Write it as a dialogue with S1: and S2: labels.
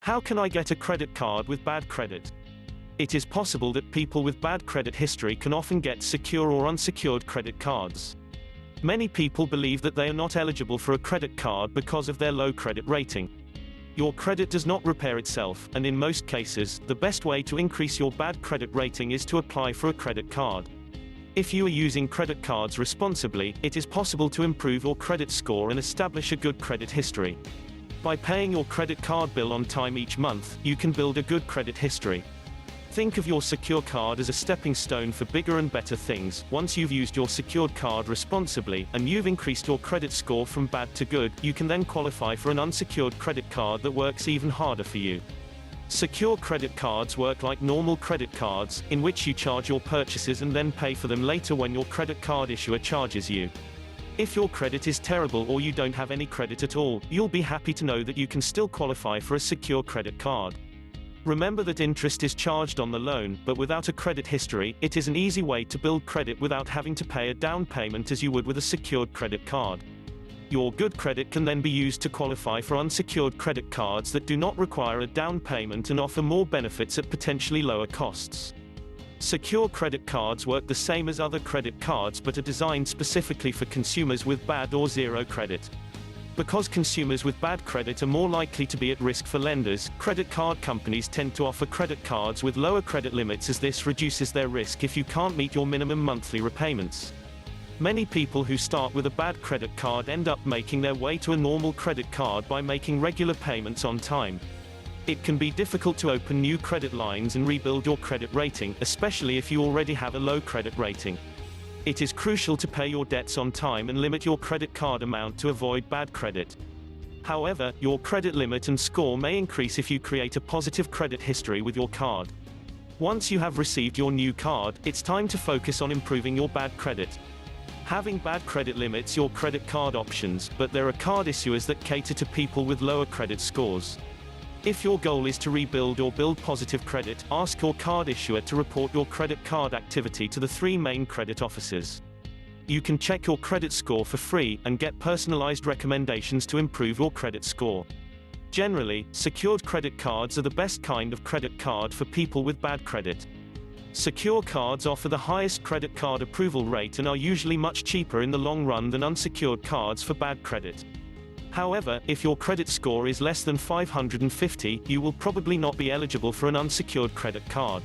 S1: How can I get a credit card with bad credit? It is possible that people with bad credit history can often get secure or unsecured credit cards. Many people believe that they are not eligible for a credit card because of their low credit rating. Your credit does not repair itself, and in most cases, the best way to increase your bad credit rating is to apply for a credit card. If you are using credit cards responsibly, it is possible to improve your credit score and establish a good credit history. By paying your credit card bill on time each month, you can build a good credit history. Think of your secure card as a stepping stone for bigger and better things. Once you've used your secured card responsibly, and you've increased your credit score from bad to good, you can then qualify for an unsecured credit card that works even harder for you. Secure credit cards work like normal credit cards, in which you charge your purchases and then pay for them later when your credit card issuer charges you. If your credit is terrible or you don't have any credit at all, you'll be happy to know that you can still qualify for a secure credit card. Remember that interest is charged on the loan, but without a credit history, it is an easy way to build credit without having to pay a down payment as you would with a secured credit card. Your good credit can then be used to qualify for unsecured credit cards that do not require a down payment and offer more benefits at potentially lower costs. Secure credit cards work the same as other credit cards but are designed specifically for consumers with bad or zero credit. Because consumers with bad credit are more likely to be at risk for lenders, credit card companies tend to offer credit cards with lower credit limits, as this reduces their risk if you can't meet your minimum monthly repayments. Many people who start with a bad credit card end up making their way to a normal credit card by making regular payments on time. It can be difficult to open new credit lines and rebuild your credit rating, especially if you already have a low credit rating. It is crucial to pay your debts on time and limit your credit card amount to avoid bad credit. However, your credit limit and score may increase if you create a positive credit history with your card. Once you have received your new card, it's time to focus on improving your bad credit. Having bad credit limits your credit card options, but there are card issuers that cater to people with lower credit scores. If your goal is to rebuild or build positive credit, ask your card issuer to report your credit card activity to the 3 main credit officers. You can check your credit score for free, and get personalized recommendations to improve your credit score. Generally, secured credit cards are the best kind of credit card for people with bad credit. Secure cards offer the highest credit card approval rate and are usually much cheaper in the long run than unsecured cards for bad credit. However, if your credit score is less than 550, you will probably not be eligible for an unsecured credit card.